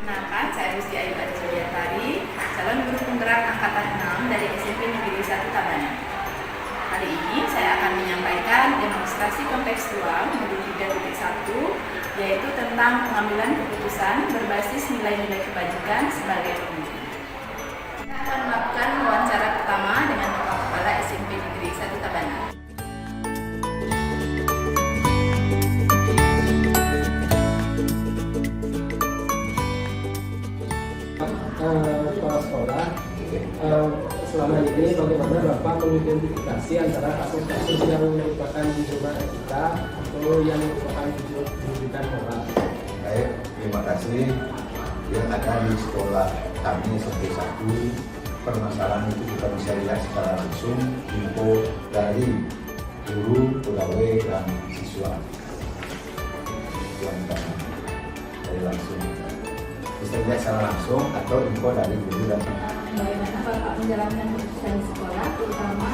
Kenalkan, saya Rizky Ayu Adjariatari, calon guru penggerak angkatan 6 dari SMP Negeri 1 Tabanan. Kali ini saya akan menyampaikan demonstrasi kontekstual modul 3.1, yaitu tentang pengambilan keputusan berbasis nilai-nilai kebajikan sebagai pemimpin. Kita akan melakukan wawancara pertama dengan Bapak Kepala SMP Negeri 1 Tabanan. Kepala sekolah, selama ini bagaimana Bapak mengidentifikasi antara kasus-kasus yang merupakan zona etika atau yang merupakan pendidikan moral? Baik, terima kasih. Yang ada di sekolah kami SMP 1, permasalahan itu kita bisa lihat secara langsung info dari guru, pegawai, dan siswa. Yang dari langsung bisa lihat secara langsung atau info dari guru dan bagaimana Bapak menjalankan keputusan di sekolah, terutama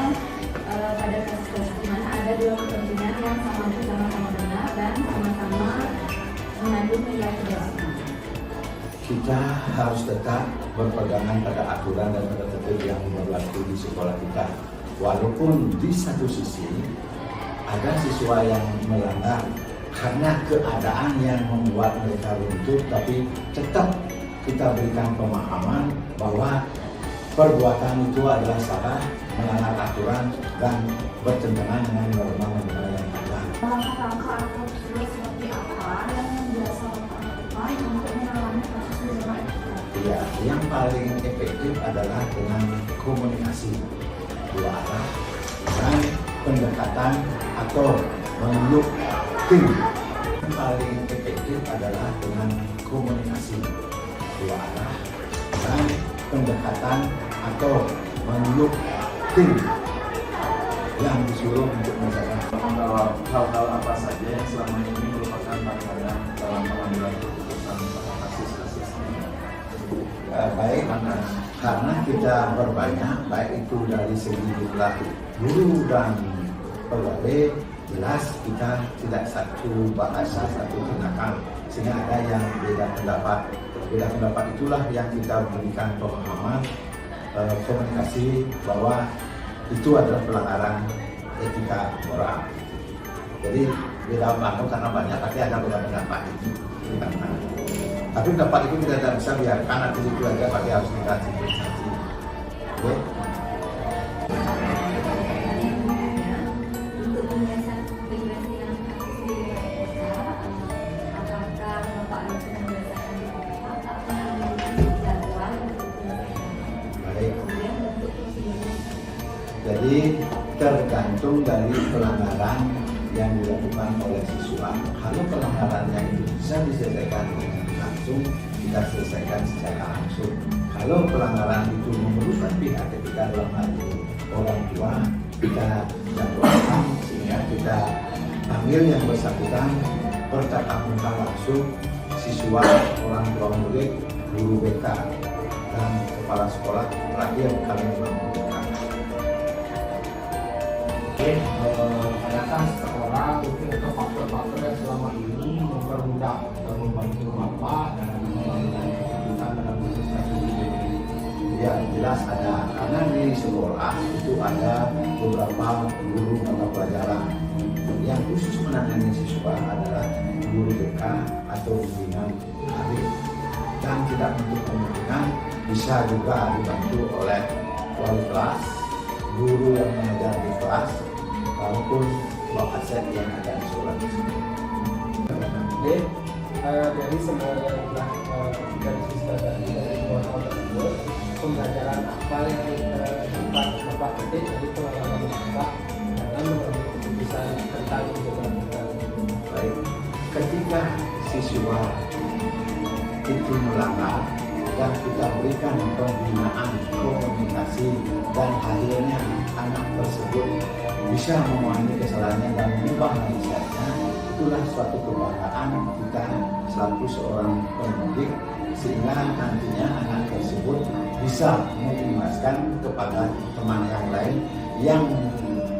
pada kasus-kasus di mana ada dua kepentingan yang sama-sama benar dan sama-sama mengandung nilai kebajikan. kita harus tetap berpegangan pada aturan dan pada tertib yang berlaku di sekolah kita. Walaupun di satu sisi ada siswa yang melanggar karena keadaan yang membuat mereka runtuh, tapi tetap kita berikan pemahaman bahwa perbuatan itu adalah salah, melanggar aturan dan bertentangan dengan norma-norma yang ada. Langkah-langkah atau prosedur seperti apa yang biasa Bapak lakukan untuk menangani kasus di zona etika? Ya, yang paling efektif adalah dengan komunikasi dua arah dan pendekatan atau menunjuk tim. Yang paling efektif adalah dengan komunikasi dua arah dan pendekatan atau menunjuk tim yang disuruh untuk menjaga. Menjawab hal-hal apa saja yang selama ini merupakan tantangan dalam pengambilan keputusan pada kasus-kasus ini? Baik, karena kita berbanyak, baik itu dari segi jumlah guru dan pegawai, jelas kita tidak satu bahasa, satu tindakan, sehingga ada yang beda pendapat. Beda pendapat itulah yang kita berikan pemahaman, komunikasi bahwa itu adalah pelanggaran etika moral. Jadi beda pendapat karena banyak, tapi ada beda pendapat itu. Tapi pendapat itu kita tidak bisa biarkan nanti itu aja, tapi harus kita sinkronisasi. Oke? Untuk penyelesaian kasus di etika, apakah Bapak langsung menyelesaikan di etika atau memiliki jadwal untuk penyelesaian? Baik. Kemudian bentuk prosedurnya. Jadi tergantung dari pelanggaran yang dilakukan oleh siswa. Kalau pelanggarannya itu bisa diselesaikan dengan langsung, kita selesaikan secara langsung. Kalau pelanggaran itu memerlukan pihak ketiga, dalam hal ini orang tua, kita jadwalkan sehingga kita panggil yang bersangkutan, bertatap muka langsung siswa, orang tua murid, guru BK, dan kepala sekolah. Terakhir kami membutuhkan. Adakah sekolah mungkin atau faktor-faktor yang selama ini mempermudah atau membantu Bapak dalam mengambil keputusan dalam proses ini? Ya, jelas ada, karena di sekolah itu ada beberapa guru mata pelajaran yang khusus menangani siswa adalah guru BK atau bimbingan adik, dan tidak untuk kemungkinan bisa juga dibantu oleh wali kelas, guru yang mengajar di kelas, maupun bapak aset yang ada di sekolah tersebut. Oke, dari semua yang telah kita diskusikan dari dua hal tersebut, pembelajaran apa yang dapat Bapak petik dari pengalaman Bapak dalam mengambil keputusan tentang keberlanjutan? Baik, ketika siswa itu melanggar dan kita berikan pembinaan, komunikasi, dan akhirnya anak tersebut bisa memahami kesalahannya dan mengubah mindsetnya, itulah suatu kebanggaan kita selaku seorang pendidik, sehingga nantinya anak tersebut bisa mengimbaskan kepada teman yang lain yang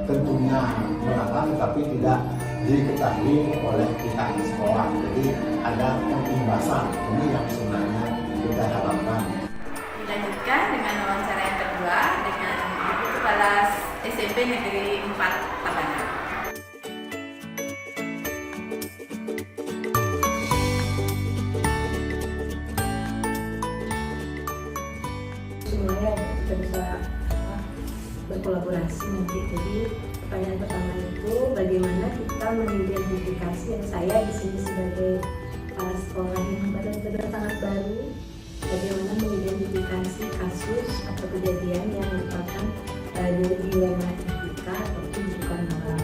tentunya melanggar tapi tidak diketahui oleh pihak sekolah. Jadi ada pengimbasan, ini yang sebenarnya kita harapkan. Dilanjutkan dengan wawancara yang kedua dengan Ibu Kepala SMP Negeri 4 Tabanan. Semuanya kita bisa berkolaborasi nanti. Jadi pertanyaan pertama itu bagaimana kita mengidentifikasi yang saya di sini sebagai kepala sekolah yang benar-benar sangat baru, bagaimana mengidentifikasi kasus atau kejadian yang merupakan dilema etika atau rujukan moral.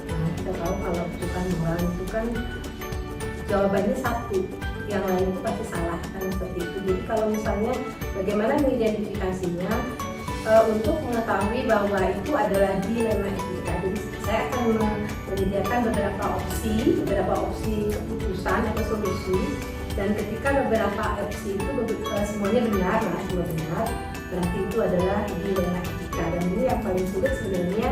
Nah, kita tahu kalau rujukan moral itu kan jawabannya satu, yang lain itu pasti salah kan seperti itu. Jadi kalau misalnya bagaimana mengidentifikasinya untuk mengetahui bahwa itu adalah dilema etika. Jadi saya akan menyediakan beberapa opsi keputusan atau solusi, dan ketika beberapa opsi itu semuanya benar, semua benar, berarti itu adalah dilema etika. Dan ini yang paling sulit sebenarnya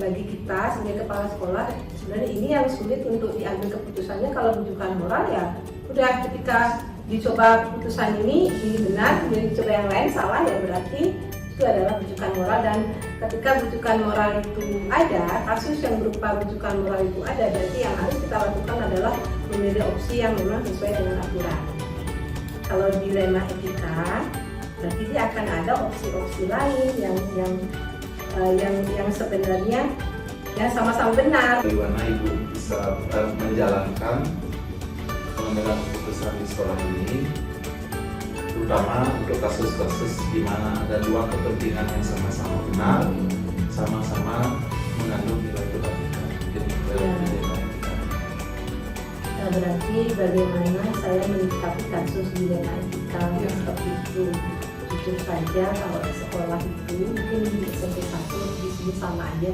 bagi kita sebagai kepala sekolah. Sebenarnya ini yang sulit untuk diambil keputusannya. Kalau rujukan moral ya udah, ketika dicoba keputusan ini benar, kemudian dicoba yang lain salah, ya berarti itu adalah rujukan moral. Dan ketika rujukan moral itu ada, kasus yang berupa rujukan moral itu ada, berarti yang harus kita lakukan adalah memilih opsi yang memang sesuai dengan aturan. Kalau dilema etika, berarti dia akan ada opsi-opsi lain yang sebenarnya yang sama-sama benar. Bagaimana Ibu bisa menjalankan pengambilan keputusan di sekolah ini, terutama untuk kasus-kasus di mana ada dua kepentingan yang sama-sama benar, sama-sama mengandung nilai kebaikan. Berarti bagaimana saya menyikapi kasus dilema etika seperti itu. Jujur saja kalau di sekolah itu mungkin di SMP 1 di sini sama aja,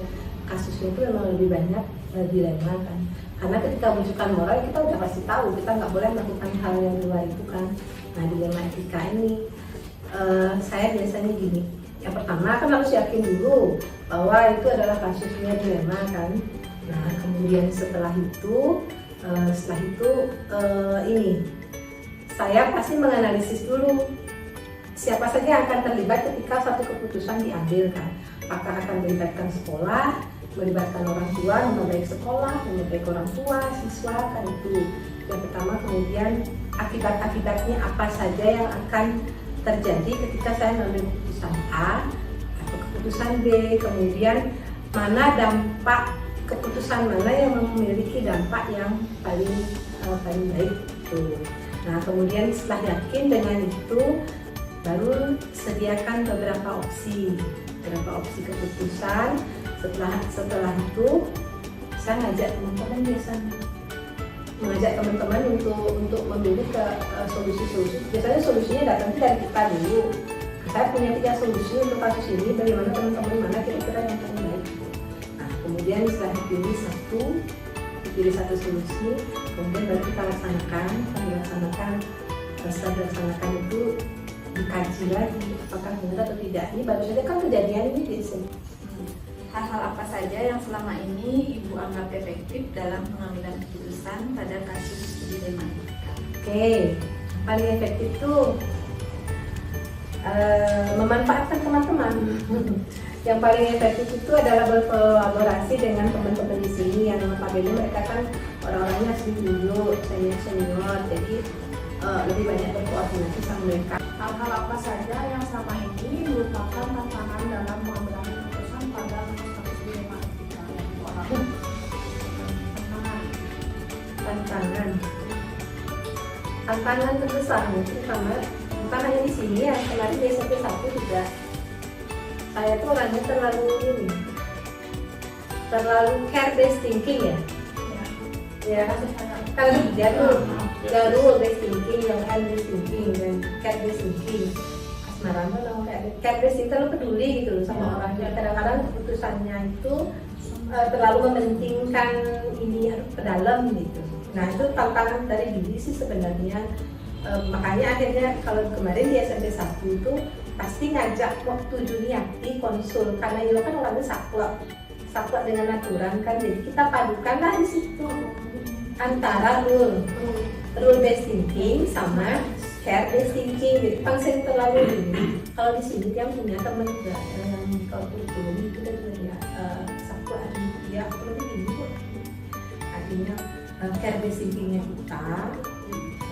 kasusnya itu memang lebih banyak dilema kan. Karena ketika rujukan moral kita udah pasti tahu kita nggak boleh melakukan hal yang di luar itu kan. Nah, dilema etika ini saya biasanya gini. Yang pertama kan harus yakin dulu bahwa itu adalah kasusnya dilema kan. Nah, kemudian setelah itu ini saya pasti menganalisis dulu siapa saja yang akan terlibat ketika satu keputusan diambil kan. Apakah akan melibatkan sekolah, melibatkan orang tua, nama baik sekolah, nama baik orang tua, siswa kan itu yang pertama. Kemudian akibat-akibatnya apa saja yang akan terjadi ketika saya mengambil keputusan A atau keputusan B. Kemudian mana dampak keputusan mana yang memiliki dampak yang paling baik itu. Nah, kemudian setelah yakin dengan itu, baru sediakan beberapa opsi keputusan. Setelah itu saya ngajak teman-teman, biasanya mengajak teman-teman untuk memilih ke solusi-solusi. Biasanya solusinya datang dari kita dulu. Saya punya 3 solusi untuk kasus ini, bagaimana teman-teman mana kira-kira yang paling baik. Nah, kemudian setelah dipilih satu solusi, kemudian baru kita laksanakan. Setelah dilaksanakan itu dikaji lagi apakah benar atau tidak. Ini baru saja kan kejadian ini di sini. Hal-hal apa saja yang selama ini Ibu anggap efektif dalam pengambilan keputusan pada kasus dilema etika? Oke, paling efektif itu memanfaatkan teman-teman. Yang paling efektif itu adalah berkolaborasi dengan teman-teman di sini yang notabene mereka kan orang-orangnya senior, jadi lebih banyak berkoordinasi sama mereka. Hal-hal apa saja yang selama ini merupakan tantangan dalam pengambilan keputusan pada kasus dilema etika? Tantangan terbesar terutama bukan hanya di sini ya, kemarin di SMP 1 juga saya tuh orangnya terlalu care based thinking ya kan jadul based thinking, yang hand based thinking dan care based thinking. Asmaran tuh care based thinking terlalu peduli gitu loh sama orang. Kadang-kadang keputusannya itu terlalu mementingkan ini ke dalam gitu. Nah, itu tantangan dari diri sih sebenarnya. Makanya akhirnya kalau kemarin di SMP 1 itu pasti ngajak waktu Juniati konsul, karena Ilo kan orangnya saklek dengan aturan kan, jadi kita padukanlah di situ antara rule based thinking sama careless thinking, jadi pangsa terlalu ini. Kalau di sini dia punya teman juga yang kalau kurikulum itu kan dia Sabtu hari dia lebih ini kok. Artinya careless thinkingnya kita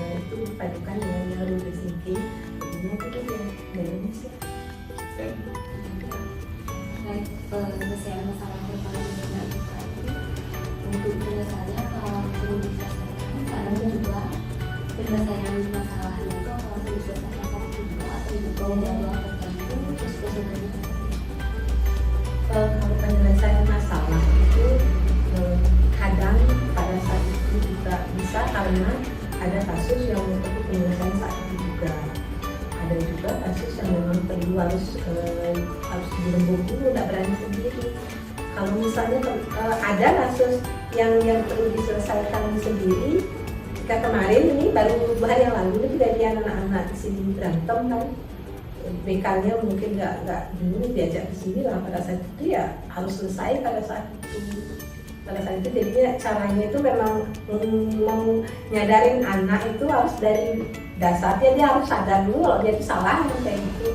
itu dipadukan dengan yang rule thinking, jadinya itu yang Indonesia. Baik, penyelesaian masalah terkait dengan itu untuk penyelesaiannya kalau perlu diselesaikan kadang juga penyelesaian masalahnya itu kalau perlu diselesaikan satu juga atau juga jadwal tertentu terus kesulitannya kalau penyelesaian masalah itu kadang pada saat itu juga bisa karena ada kasus yang untuk penyelesaian saat itu juga. Ada juga kasus yang memang perlu harus dirembuk dulu, tidak berani sendiri. Kalau misalnya ada kasus yang perlu diselesaikan sendiri, jika kemarin ini baru 2 hari yang lalu kejadian anak-anak di sini berantem kan, bekalnya mungkin nggak dulu diajak ke sini lah pada saat itu ya harus selesai pada saat itu. Pada saat itu jadinya caranya itu memang mau nyadarin anak itu harus dari dasarnya dia harus sadar dulu kalau dia itu salah yang kayak gitu.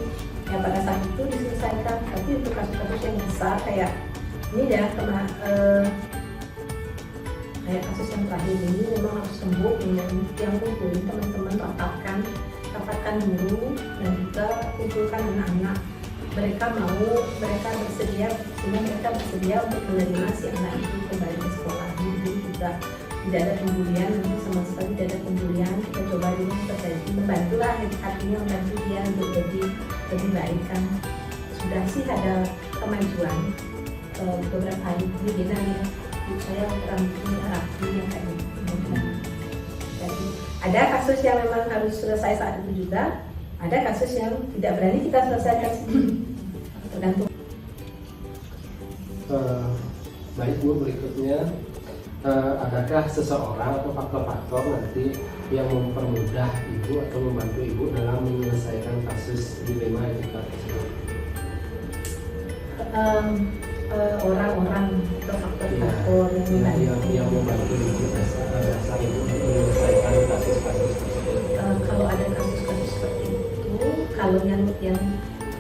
Ya pada saat itu diselesaikan. Tapi untuk kasus-kasus yang besar kayak ini dah kayak kasus yang terakhir ini memang harus sembuh dengan yang kumpulin teman-teman rapatkan dulu dan juga kumpulkan anak-anak. Mereka bersedia untuk menerima si anak itu kembali ke sekolah. Jadi juga tidak ada pembulian, nanti sama sekali tidak ada pembulian. Kita coba dulu membantu lah, artinya membantu dia untuk jadi lebih baik kan. Sudah sih ada kemajuan beberapa hari ini dia saya rambutnya rapi yang kayak gitu. Jadi ada kasus yang memang harus selesai saat itu juga. Ada kasus yang tidak berani kita selesaikan sendiri, tergantung. Baik Bu, berikutnya adakah seseorang atau faktor-faktor nanti yang mempermudah Ibu atau membantu Ibu dalam menyelesaikan kasus dilema etika tersebut? Orang-orang atau faktor-faktor yang membantu Ibu dasar Ibu menyelesaikan kasus-kasus tersebut. Kalau ada kasus-kasus seperti itu, kalau yang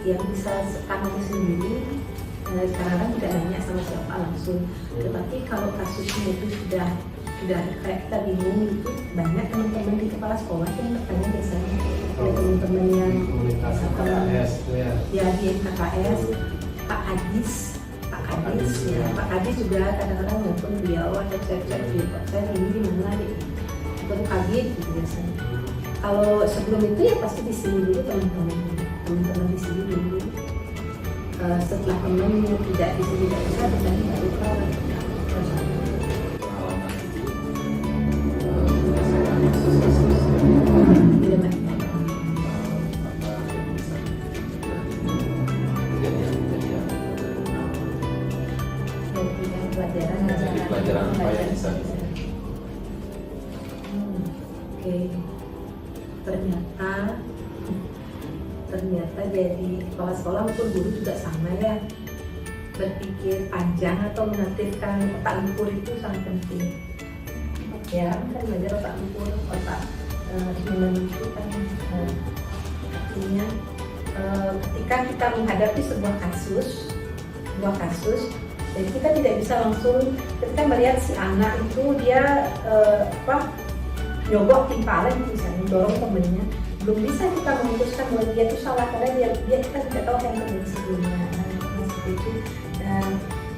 bisa kamu sendiri sekarang tidak nanya sama siapa langsung, tetapi kalau kasusnya itu sudah kayak kita bingung itu banyak teman-teman di kepala sekolah yang bertanya biasanya ya teman-teman yang komunitas KKS ya di KKS Pak Adis juga kadang-kadang nelfon beliau atau chat dia Pak saya ini gimana deh itu kaget gitu biasanya. Kalau sebelum itu ya pasti di sini dulu teman-teman di sini dulu. Setelah teman yang tidak di sini tidak bisa berarti baru kalau pengalaman Ibu menyelesaikan kasus-kasus dilema. apa yang bisa kejadian-kejadian dari pelajaran apa yang bisa Oke. Ternyata jadi kepala sekolah maupun guru juga sama ya, berpikir panjang atau menertibkan otak lumpur itu sangat penting ya kan belajar otak lumpur, otak human itu kan artinya ketika kita menghadapi sebuah kasus jadi kita tidak bisa langsung ketika melihat si anak itu dia nyogok timpalan misalnya dorong temennya, belum bisa kita memutuskan bahwa dia itu salah karena dia kita tidak tahu yang terjadi sebelumnya. Seperti itu. Dan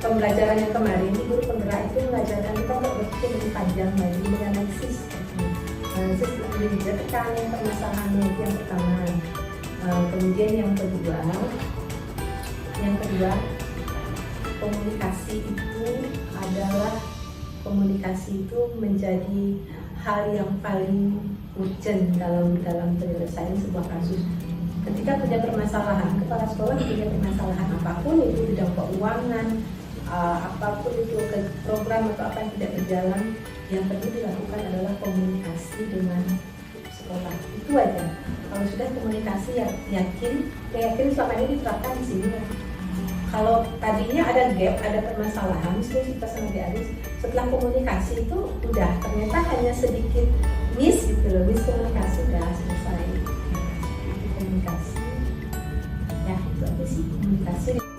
pembelajaran yang kemarin di guru penggerak itu mengajarkan kita untuk berpikir lebih panjang lagi, menganalisis lebih dekat yang permasalahannya itu yang pertama. Kemudian yang kedua komunikasi itu menjadi hal yang paling urgent dalam penyelesaian sebuah kasus. Ketika punya permasalahan, kepala sekolah punya permasalahan apapun itu bidang keuangan, apapun itu program atau apa yang tidak berjalan, yang perlu dilakukan adalah komunikasi dengan sekolah. Itu aja. Kalau sudah komunikasi yakin selama ini diterapkan di sini ya. Kalau tadinya ada gap, ada permasalahan, misalnya kita sama Adis, setelah komunikasi itu udah ternyata hanya sedikit miskomunikasi udah selesai. kasih.